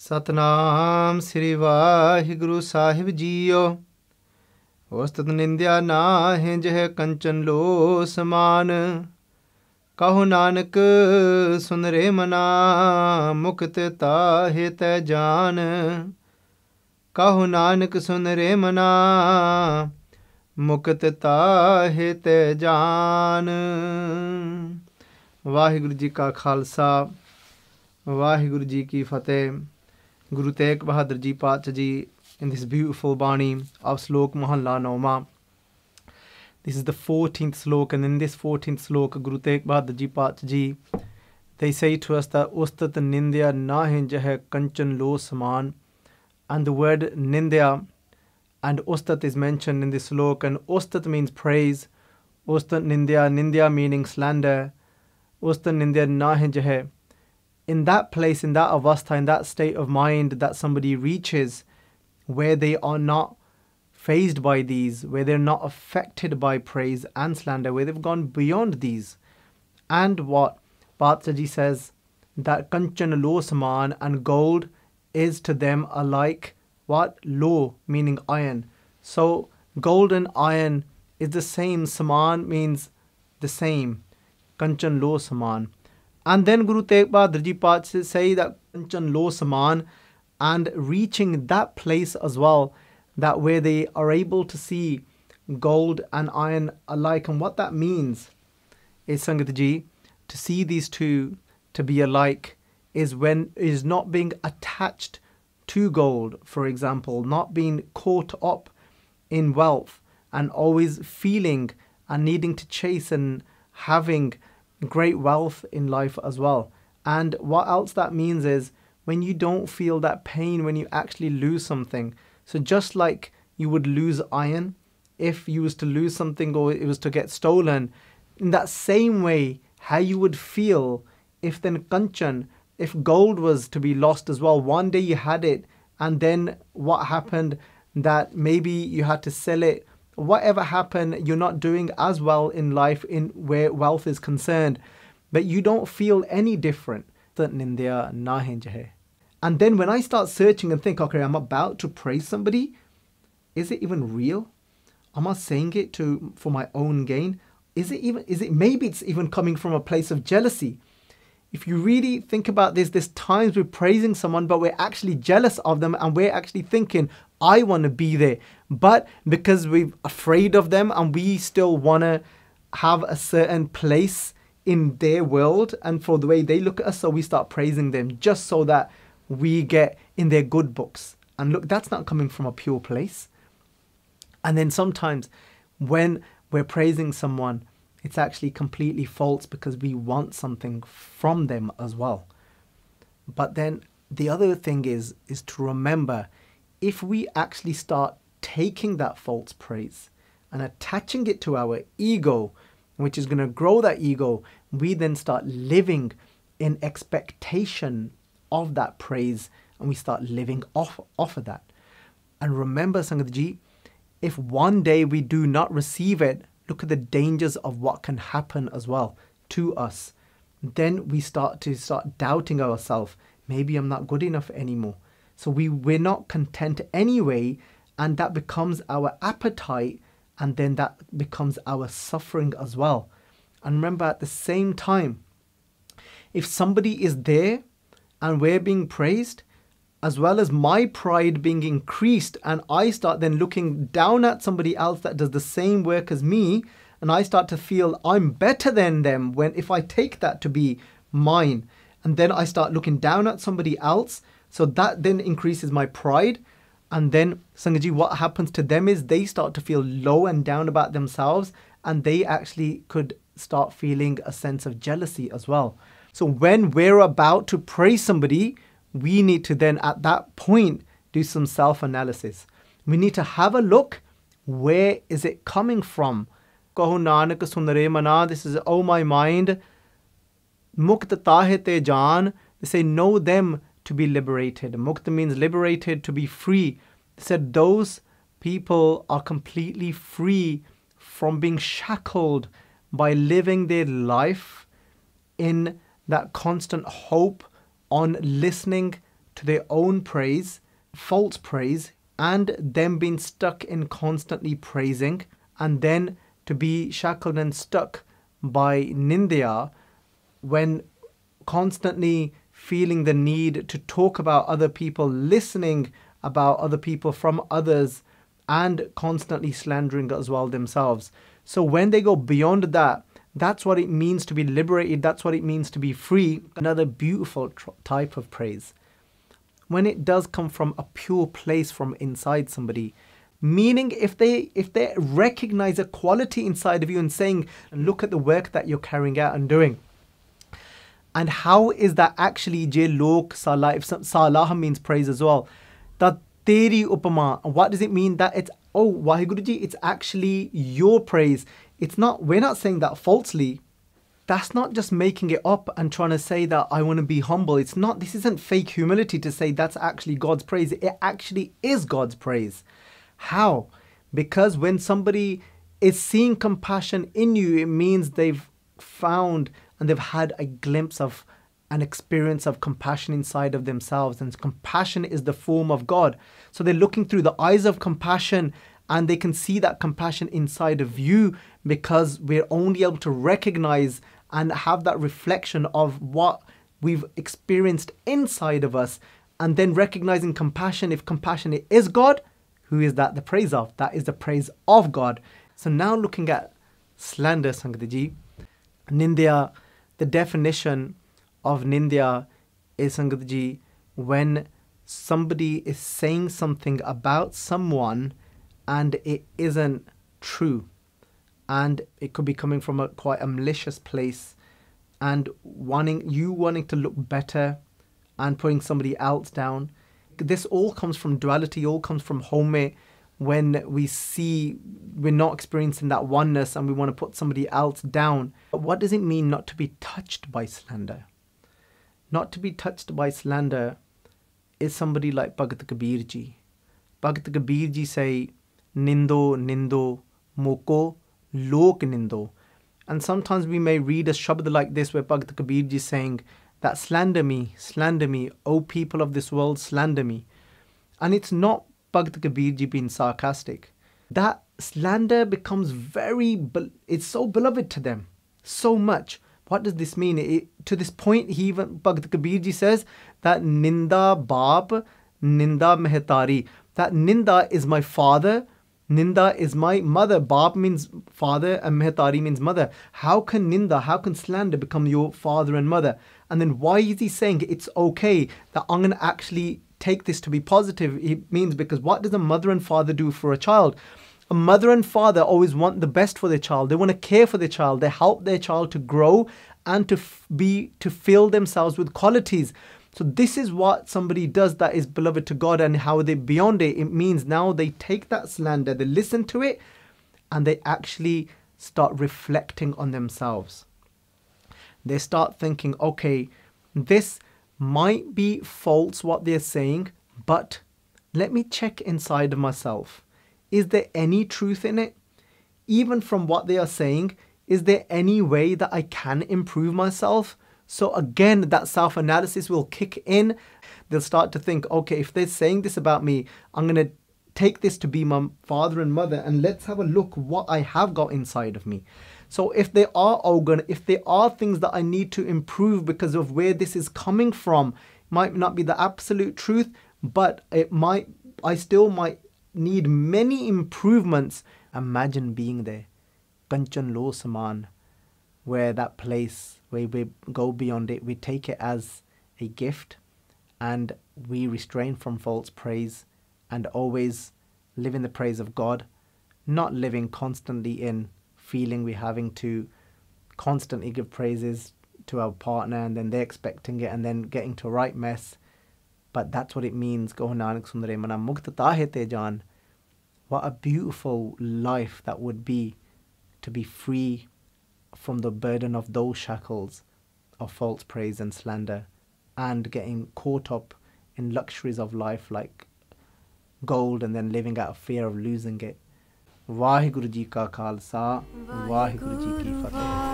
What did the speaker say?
सतनाम श्री वाहिगुरु साहिब जीओ। उस्तत निंदिया नाहि जह कंचन लो समान। कहो नानक सुन रे मना, मुक्त ताहे तै जान। कहो नानक सुन रे मना, मुक्त ताहे तै जान। वाहिगुरु जी का खालसा, वाहिगुरु जी की फतेह। Guru Tegh Bahadur Ji Pacha Ji in this beautiful Bani of Salok Mahalla Nauma. This is the 14th slok, and in this 14th slok, Guru Tegh Bahadur Ji Pacha Ji, they say to us that Ustat Nindya Nahin Jeh Kanchan Lo Saman. And the word Nindya and Ustat is mentioned in this slok, and Ustat means praise. Ustat Nindya, Nindya meaning slander. Ustat Nindya Nahin Jeh. In that place, in that avastha, in that state of mind that somebody reaches, where they are not fazed by these, where they're not affected by praise and slander, where they've gone beyond these. And what Pachaji says, that kanchan lo saman, and gold is to them alike what? Lo, meaning iron. So gold and iron is the same. Saman means the same. Kanchan lo saman. And then Guru Tegh Bahadur Ji Pacha say that Kanchan Lo Saman, and reaching that place as well, that where they are able to see gold and iron alike. And what that means is, Sangat Ji, to see these two to be alike is when is not being attached to gold, for example, not being caught up in wealth and always feeling and needing to chase and having great wealth in life as well. And what else that means is when you don't feel that pain when you actually lose something. So just like you would lose iron if you was to lose something or it was to get stolen, in that same way how you would feel if then kanchan, if gold was to be lost as well. One day you had it, and then what happened, that maybe you had to sell it. Whatever happened, you're not doing as well in life in where wealth is concerned, but you don't feel any different. And then when I start searching and think, okay, I'm about to praise somebody, is it even real? Am I saying it for my own gain? Maybe it's even coming from a place of jealousy. If you really think about this, there's times we're praising someone, but we're actually jealous of them, and we're actually thinking, I want to be there. But because we're afraid of them and we still want to have a certain place in their world and for the way they look at us, so we start praising them just so that we get in their good books. And look, that's not coming from a pure place. And then sometimes when we're praising someone, it's actually completely false because we want something from them as well. But then the other thing is to remember, if we actually start taking that false praise and attaching it to our ego, which is going to grow that ego, we then start living in expectation of that praise, and we start living off of that. And remember, Sangat Ji, if one day we do not receive it, look at the dangers of what can happen as well to us. Then we start doubting ourselves. Maybe I'm not good enough anymore. So we're not content anyway, and that becomes our appetite, and then that becomes our suffering as well. And remember, at the same time, if somebody is there and we're being praised, as well as my pride being increased, and I start then looking down at somebody else that does the same work as me, and I start to feel I'm better than them if I take that to be mine, and then I start looking down at somebody else, so that then increases my pride. And then, Sangaji, what happens to them is they start to feel low and down about themselves, and they actually could start feeling a sense of jealousy as well. So when we're about to praise somebody, we need to then at that point do some self-analysis. We need to have a look, where is it coming from? Kaho Nanak sunare mana, this is, oh my mind, mukt tahe te jaan, they say, know them to be liberated. Mukta means liberated, to be free. They said those people are completely free from being shackled by living their life in that constant hope on listening to their own praise, false praise, and them being stuck in constantly praising, and then to be shackled and stuck by nindya when constantly feeling the need to talk about other people, listening about other people from others, and constantly slandering as well themselves. So when they go beyond that, that's what it means to be liberated. That's what it means to be free. Another beautiful type of praise. When it does come from a pure place from inside somebody, meaning if they recognize a quality inside of you and saying, look at the work that you're carrying out and doing. And how is that actually je lok salah? If salah means praise as well. That teri upama. What does it mean? That it's, oh, Waheguruji, it's actually your praise. It's not, we're not saying that falsely. That's not just making it up and trying to say that I want to be humble. It's not, this isn't fake humility to say that's actually God's praise. It actually is God's praise. How? Because when somebody is seeing compassion in you, it means they've found and they've had a glimpse of an experience of compassion inside of themselves. And compassion is the form of God. So they're looking through the eyes of compassion and they can see that compassion inside of you, because we're only able to recognize and have that reflection of what we've experienced inside of us, and then recognizing compassion. If compassion is God, who is that the praise of? That is the praise of God. So now looking at slander, Sangatji, nindya, the definition of nindya is, Sangatji, when somebody is saying something about someone and it isn't true. And it could be coming from quite a malicious place, and wanting to look better and putting somebody else down. This all comes from duality, all comes from home, when we see we're not experiencing that oneness and we want to put somebody else down. But what does it mean not to be touched by slander? Not to be touched by slander is somebody like Bhagat Kabir ji. Bhagat Kabir ji say, Nindo, nindo, moko, lok nindo. And sometimes we may read a shabd like this where Bhagat Kabir ji is saying that slander me, O people of this world, slander me. And it's not Bhagat Kabir ji being sarcastic. That slander becomes it's so beloved to them, so much. What does this mean? To this point, Bhagat Kabir ji says that ninda baap, ninda mehtari. That ninda is my father, ninda is my mother. Baap means father and mehtari means mother. How can slander become your father and mother? And then why is he saying it's okay that I'm going to actually take this to be positive? It means because what does a mother and father do for a child? A mother and father always want the best for their child. They want to care for their child. They help their child to grow and to fill themselves with qualities. So this is what somebody does that is beloved to God, and how they beyond it. It means now they take that slander, they listen to it, and they actually start reflecting on themselves. They start thinking, okay, this might be false what they're saying, but let me check inside of myself. Is there any truth in it? Even from what they are saying, is there any way that I can improve myself? So again, that self-analysis will kick in. They'll start to think, okay, if they're saying this about me, I'm going to take this to be my father and mother, and let's have a look what I have got inside of me. So if they are organ, if there are things that I need to improve because of where this is coming from, it might not be the absolute truth, but I still might need many improvements. Imagine being there, Kanchan Lo Saman, where that place where we go beyond it, we take it as a gift, and we restrain from false praise and always live in the praise of God, not living constantly in feeling we're having to constantly give praises to our partner and then they're expecting it and then getting to a right mess. But that's what it means. What a beautiful life that would be, to be free from the burden of those shackles of false praise and slander, and getting caught up in luxuries of life like gold and then living out of fear of losing it. Vaheguru Ji Ka Khalsa, Vaheguru Ji Ki Fateh.